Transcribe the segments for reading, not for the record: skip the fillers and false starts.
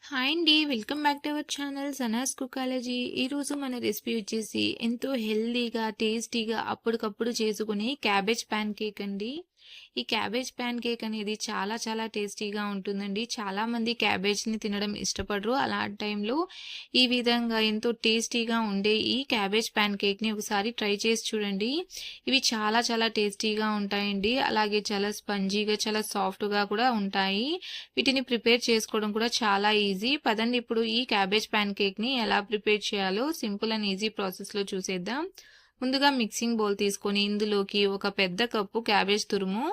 Hi అండి. Welcome back to our channel Sanas కుకాలజీ. ఈరోజు మన రెసిపీ వచ్చేసి ఎంతో హెల్తీగా, టేస్టీగా అప్పటికప్పుడు చేసుకునే క్యాబేజ్ ప్యాన్ కేక్ అండి. ఈ క్యాబేజ్ ప్యాన్ కేక్ అనేది చాలా చాలా టేస్టీగా ఉంటుందండి. చాలామంది క్యాబేజ్‌ని తినడం ఇష్టపడరు. అలాంటి టైంలో ఈ విధంగా ఎంతో టేస్టీగా ఉండే ఈ క్యాబేజ్ ప్యాన్ కేక్‌ని ఒకసారి ట్రై చేసి చూడండి. ఇవి చాలా చాలా టేస్టీగా ఉంటాయండి. అలాగే చాలా స్పంజీగా, చాలా సాఫ్ట్‌గా కూడా ఉంటాయి. వీటిని ప్రిపేర్ చేసుకోవడం కూడా చాలా ఈజీ. పదండి ఇప్పుడు ఈ క్యాబేజ్ ప్యాన్ కేక్‌ని ఎలా ప్రిపేర్ చేయాలో సింపుల్ అండ్ ఈజీ ప్రాసెస్‌లో చూసేద్దాం. ముందుగా మిక్సింగ్ బౌల్ తీసుకొని ఇందులోకి ఒక పెద్ద కప్పు క్యాబేజ్ తురుము,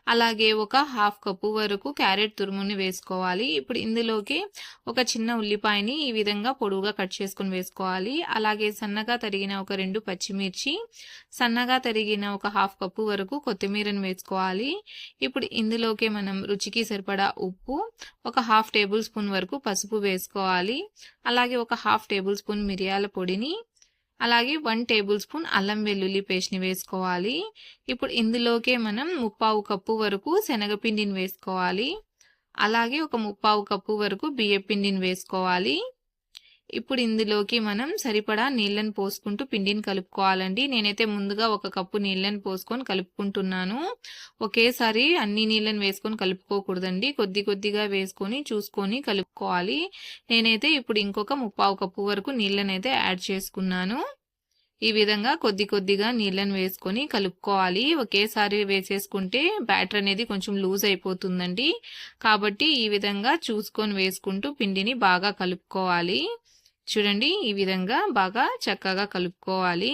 అలాగే ఒక హాఫ్ కప్పు వరకు క్యారెట్ తురుముని వేసుకోవాలి. ఇప్పుడు ఇందులోకి ఒక చిన్న ఉల్లిపాయని ఈ విధంగా పొడవుగా కట్ చేసుకొని వేసుకోవాలి. అలాగే సన్నగా తరిగిన ఒక 2 పచ్చిమిర్చి, సన్నగా తరిగిన ఒక హాఫ్ కప్పు వరకు కొత్తిమీరని వేసుకోవాలి. ఇప్పుడు ఇందులోకి మనం రుచికి సరిపడా ఉప్పు, ఒక హాఫ్ టేబుల్ స్పూన్ వరకు పసుపు వేసుకోవాలి. అలాగే ఒక హాఫ్ టేబుల్ స్పూన్ మిరియాల పొడిని, అలాగే 1 టేబుల్ స్పూన్ అల్లం వెల్లుల్లి పేస్ట్‌ని వేసుకోవాలి. ఇప్పుడు ఇందులోకే మనం ముప్పావు కప్పు వరకు శనగపిండిని వేసుకోవాలి. అలాగే ఒక ముప్పావు కప్పు వరకు బియ్యపిండిని వేసుకోవాలి. ఇప్పుడు ఇందులోకి మనం సరిపడా నీళ్ళని పోసుకుంటూ పిండిని కలుపుకోవాలండి. నేనైతే ముందుగా ఒక కప్పు నీళ్ళని పోసుకొని కలుపుకుంటున్నాను. ఒకేసారి అన్ని నీళ్ళని వేసుకొని కలుపుకోకూడదండి. కొద్ది కొద్దిగా వేసుకొని చూసుకొని కలుపుకోవాలి. నేనైతే ఇప్పుడు ఇంకొక ముప్పావు కప్పు వరకు నీళ్ళనైతే యాడ్ చేసుకున్నాను. ఈ విధంగా కొద్ది కొద్దిగా నీళ్ళని వేసుకొని కలుపుకోవాలి. ఒకేసారి వేసేసుకుంటే బ్యాటర్ అనేది కొంచెం లూజ్ అయిపోతుందండి. కాబట్టి ఈ విధంగా చూసుకొని వేసుకుంటూ పిండిని బాగా కలుపుకోవాలి. చూడండి ఈ విధంగా బాగా చక్కగా కలుపుకోవాలి.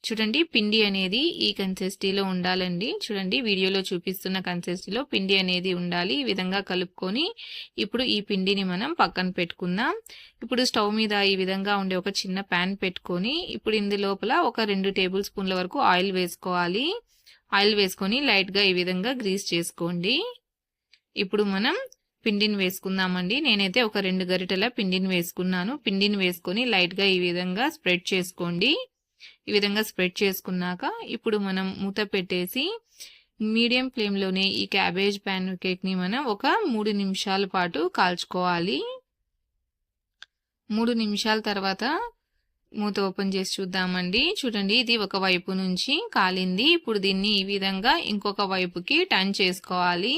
చూడండి పిండి అనేది ఈ కన్సిస్టెన్సీలో ఉండాలండి. చూడండి వీడియోలో చూపిస్తున్న కన్సిస్టెన్సీలో పిండి అనేది ఉండాలి. ఈ విధంగా కలుపుకొని ఇప్పుడు ఈ పిండిని మనం పక్కన పెట్టుకుందాం. ఇప్పుడు స్టవ్ మీద ఈ విధంగా ఉండే ఒక చిన్న ప్యాన్ పెట్టుకొని ఇప్పుడు ఇందులోపల ఒక 2 టేబుల్ స్పూన్ల వరకు ఆయిల్ వేసుకోవాలి. ఆయిల్ వేసుకొని లైట్‌గా ఈ విధంగా గ్రీస్ చేసుకోండి. ఇప్పుడు మనం పిండిని వేసుకుందామండి. నేనైతే ఒక 2 గరిటెల పిండిని వేసుకున్నాను. పిండిని వేసుకొని లైట్‌గా ఈ విధంగా స్ప్రెడ్ చేసుకోండి. ఈ విధంగా స్ప్రెడ్ చేసుకున్నాక ఇప్పుడు మనం మూత పెట్టేసి మీడియం ఫ్లేమ్‌లోనే ఈ క్యాబేజ్ ప్యాన్ కేక్‌ని మనం ఒక 3 నిమిషాల పాటు కాల్చుకోవాలి. 3 నిమిషాల తర్వాత మూత ఓపెన్ చేసి చూద్దామండి. చూడండి ఇది ఒక వైపు నుంచి కాలింది. ఇప్పుడు దీన్ని ఈ విధంగా ఇంకొక వైపుకి టర్న్ చేసుకోవాలి.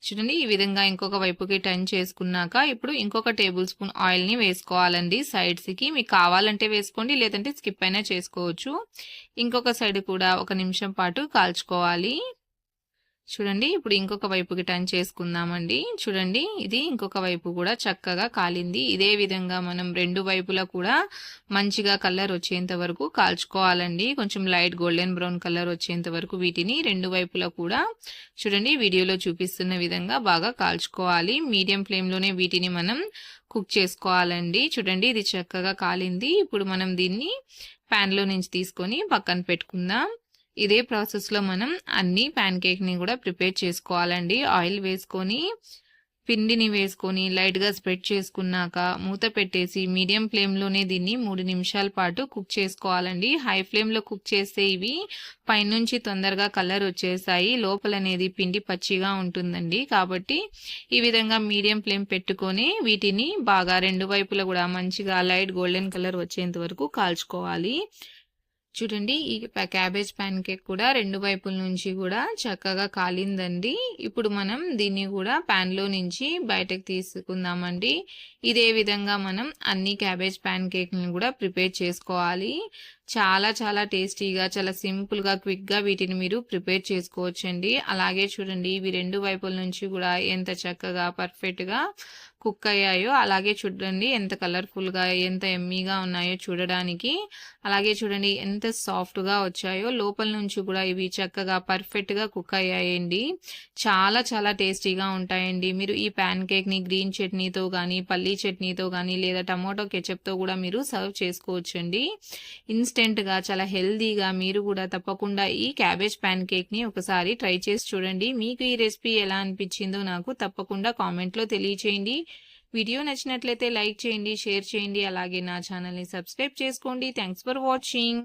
చూడండి ఈ విధంగా ఇంకొక వైపుకి టర్న్ చేసుకున్నాక ఇప్పుడు ఇంకొక టేబుల్ స్పూన్ ఆయిల్‌ని వేసుకోవాలండి సైడ్స్‌కి. మీకు కావాలంటే వేసుకోండి, లేదంటే స్కిప్ అయినా చేసుకోవచ్చు. ఇంకొక సైడ్ కూడా ఒక నిమిషం పాటు కాల్చుకోవాలి. చూడండి ఇప్పుడు ఇంకొక వైపుకి టర్న్ చేసుకుందామండి. చూడండి ఇది ఇంకొక వైపు కూడా చక్కగా కాలింది. ఇదే విధంగా మనం రెండు వైపులా కూడా మంచిగా కలర్ వచ్చేంత వరకు కాల్చుకోవాలండి. కొంచెం లైట్ గోల్డెన్ బ్రౌన్ కలర్ వచ్చేంత వరకు వీటిని రెండు వైపులా కూడా చూడండి వీడియోలో చూపిస్తున్న విధంగా బాగా కాల్చుకోవాలి. మీడియం ఫ్లేమ్‌లోనే వీటిని మనం కుక్ చేసుకోవాలండి. చూడండి ఇది చక్కగా కాలింది. ఇప్పుడు మనం దీన్ని ప్యాన్‌లో నుంచి తీసుకొని పక్కన పెట్టుకుందాం. ఇదే ప్రాసెస్‌లో మనం అన్ని ప్యాన్ కేక్‌ని కూడా ప్రిపేర్ చేసుకోవాలండి. ఆయిల్ వేసుకొని పిండిని వేసుకొని లైట్‌గా స్ప్రెడ్ చేసుకున్నాక మూత పెట్టేసి మీడియం ఫ్లేమ్‌లోనే దీన్ని 3 నిమిషాల పాటు కుక్ చేసుకోవాలండి. హై ఫ్లేమ్‌లో కుక్ చేస్తే ఇవి పైనుంచి తొందరగా కలర్ వచ్చేసాయి. లోపలనేది పిండి పచ్చిగా ఉంటుందండి. కాబట్టి ఈ విధంగా మీడియం ఫ్లేమ్ పెట్టుకొని వీటిని బాగా రెండు వైపులా కూడా మంచిగా లైట్ గోల్డెన్ కలర్ వచ్చేంత వరకు కాల్చుకోవాలి. చూడండి ఈ క్యాబేజ్ ప్యాన్ కేక్ కూడా రెండు వైపుల నుంచి కూడా చక్కగా కాలిందండి. ఇప్పుడు మనం దీన్ని కూడా ప్యాన్‌లో నుంచి బయటకు తీసుకుందామండి. ఇదే విధంగా మనం అన్ని క్యాబేజ్ ప్యాన్ కేక్‌ని కూడా ప్రిపేర్ చేసుకోవాలి. చాలా చాలా టేస్టీగా, చాలా సింపుల్‌గా, క్విక్‌గా వీటిని మీరు ప్రిపేర్ చేసుకోవచ్చండి. అలాగే చూడండి ఇవి రెండు వైపుల నుంచి కూడా ఎంత చక్కగా పర్ఫెక్ట్‌గా కుక్ అయ్యాయో, అలాగే చూడండి ఎంత కలర్‌ఫుల్‌గా, ఎంత యమ్మీగా ఉన్నాయో చూడడానికి. అలాగే చూడండి ఎంత సాఫ్ట్‌గా వచ్చాయో, లోపల నుంచి కూడా ఇవి చక్కగా పర్ఫెక్ట్‌గా కుక్ అయ్యాయండి. చాలా చాలా టేస్టీగా ఉంటాయండి. మీరు ఈ ప్యాన్ కేక్‌ని గ్రీన్ చట్నీతో గానీ, పల్లీ చట్నీతో గానీ, లేదా టమాటో కెచప్‌తో కూడా మీరు సర్వ్ చేసుకోవచ్చండి. ఇన్‌స్టెంట్‌గా చాలా హెల్తీగా మీరు కూడా తప్పకుండా ఈ క్యాబేజ్ ప్యాన్ కేక్‌ని ఒకసారి ట్రై చేసి చూడండి. మీకు ఈ రెసిపీ ఎలా అనిపించిందో నాకు తప్పకుండా కామెంట్‌లో తెలియచేయండి. వీడియో నచ్చినట్లయితే లైక్ చేయండి, షేర్ చేయండి. అలాగే నా ఛానల్‌ని సబ్స్క్రైబ్ చేసుకోండి. Thanks for watching.